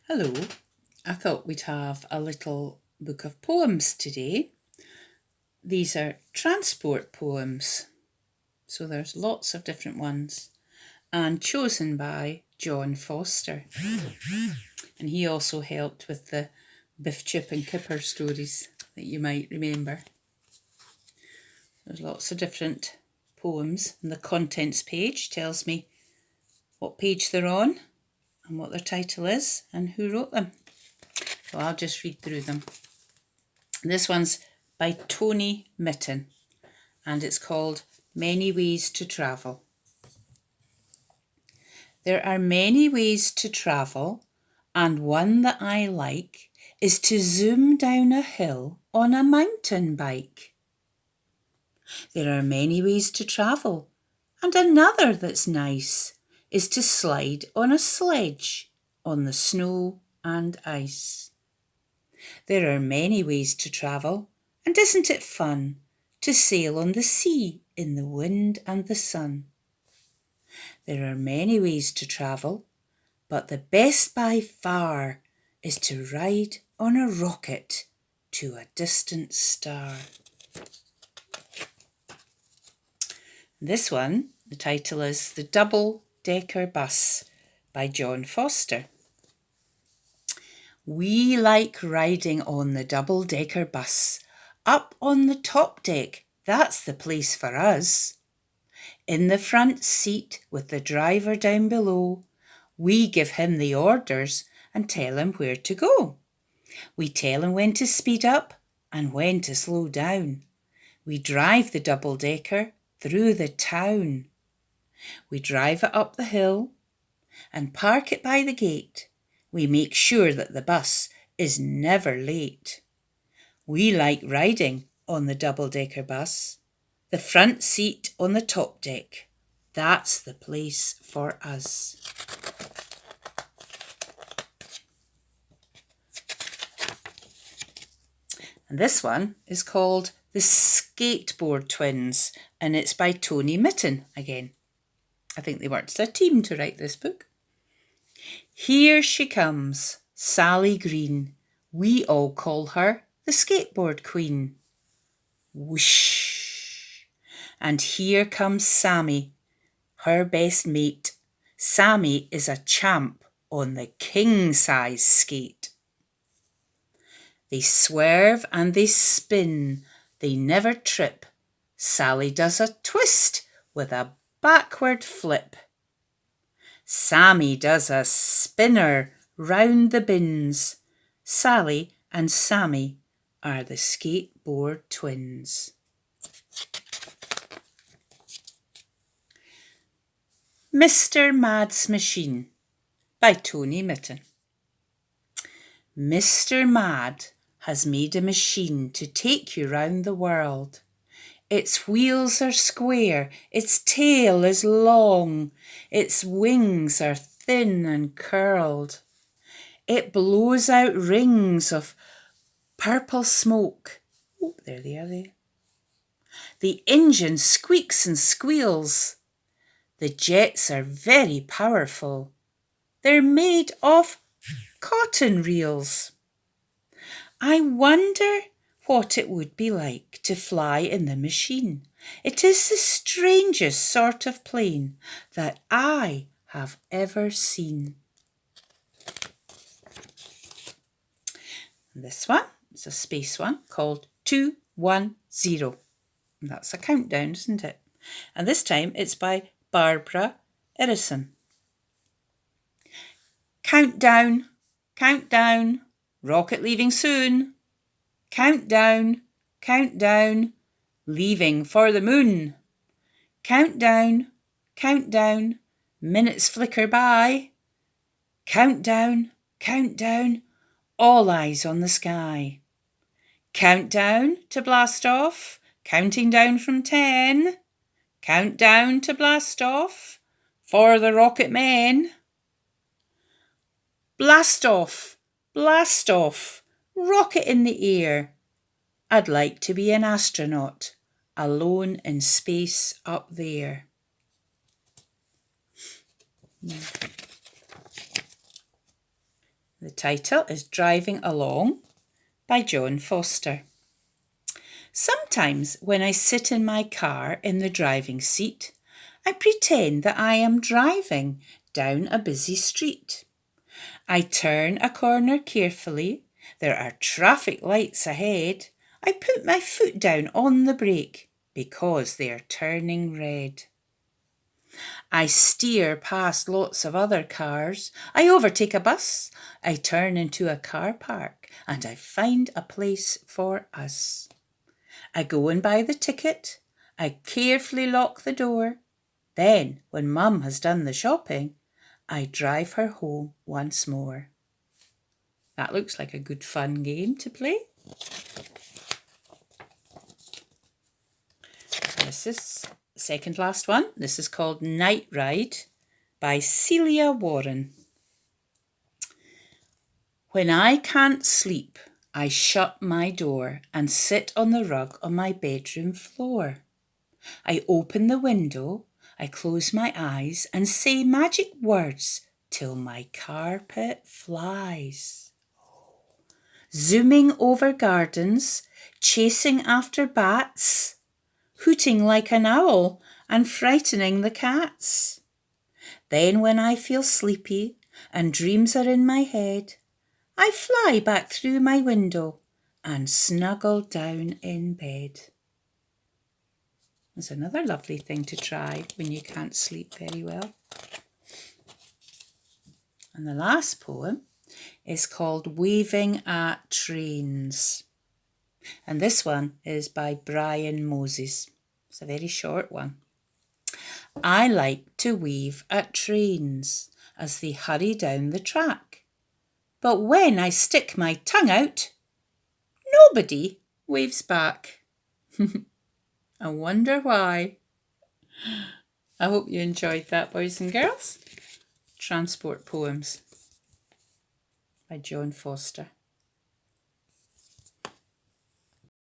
Hello, I thought we'd have a little book of poems today. These are transport poems, so there's lots of different ones, and chosen by John Foster. And he also helped with the Biff, Chip and Kipper stories that you might remember. There's lots of different poems, and the contents page tells me what page they're on and what their title is and who wrote them. So I'll just read through them. This one's by Tony Mitten and it's called Many Ways to Travel. There are many ways to travel, and one that I like is to zoom down a hill on a mountain bike. There are many ways to travel, and another that's nice is to slide on a sledge on the snow and ice. There are many ways to travel, and isn't it fun to sail on the sea in the wind and the sun? There are many ways to travel, but the best by far is to ride on a rocket to a distant star. This one, the title is The Double-Decker Bus by John Foster. We like riding on the double-decker bus. Up on the top deck, that's the place for us. In the front seat with the driver down below, we give him the orders and tell him where to go. We tell him when to speed up and when to slow down. We drive the double-decker through the town. We drive it up the hill and park it by the gate. We make sure that the bus is never late. We like riding on the double-decker bus. The front seat on the top deck, that's the place for us. And this one is called The Skateboard Twins, and it's by Tony Mitten again. I think they worked as a team to write this book. Here she comes, Sally Green. We all call her the Skateboard Queen. Whoosh! And here comes Sammy, her best mate. Sammy is a champ on the king-size skate. They swerve and they spin, they never trip. Sally does a twist with a backward flip. Sammy does a spinner round the bins. Sally and Sammy are the Skateboard Twins. Mr. Mad's Machine by Tony Mitten. Mr. Mad has made a machine to take you round the world. Its wheels are square, its tail is long, its wings are thin and curled. It blows out rings of purple smoke. Oh, there they are there. The engine squeaks and squeals. The jets are very powerful. They're made of cotton reels. I wonder what it would be like to fly in the machine. It is the strangest sort of plane that I have ever seen. This one is a space one called 210. That's a countdown, isn't it? And this time it's by Barbara Irrison. Countdown, countdown, rocket leaving soon. Countdown, countdown, leaving for the moon. Countdown, countdown, minutes flicker by. Countdown, countdown, all eyes on the sky. Countdown to blast off, counting down from 10. Countdown to blast off for the rocket men. Blast off, rocket in the air. I'd like to be an astronaut, alone in space up there. The title is Driving Along by John Foster. Sometimes when I sit in my car in the driving seat, I pretend that I am driving down a busy street. I turn a corner carefully. There are traffic lights ahead. I put my foot down on the brake because they are turning red. I steer past lots of other cars. I overtake a bus. I turn into a car park and I find a place for us. I go and buy the ticket. I carefully lock the door. Then, when Mum has done the shopping, I drive her home once more. That looks like a good fun game to play. This is the second last one. This is called Night Ride by Celia Warren. When I can't sleep, I shut my door and sit on the rug on my bedroom floor. I open the window, I close my eyes and say magic words till my carpet flies. Zooming over gardens, chasing after bats, hooting like an owl and frightening the cats. Then when I feel sleepy and dreams are in my head, I fly back through my window and snuggle down in bed. It's another lovely thing to try when you can't sleep very well. And the last poem is called Waving at Trains. And this one is by Brian Moses. It's a very short one. I like to wave at trains as they hurry down the track. But when I stick my tongue out, nobody waves back. I wonder why. I hope you enjoyed that, boys and girls. Transport Poems by John Foster.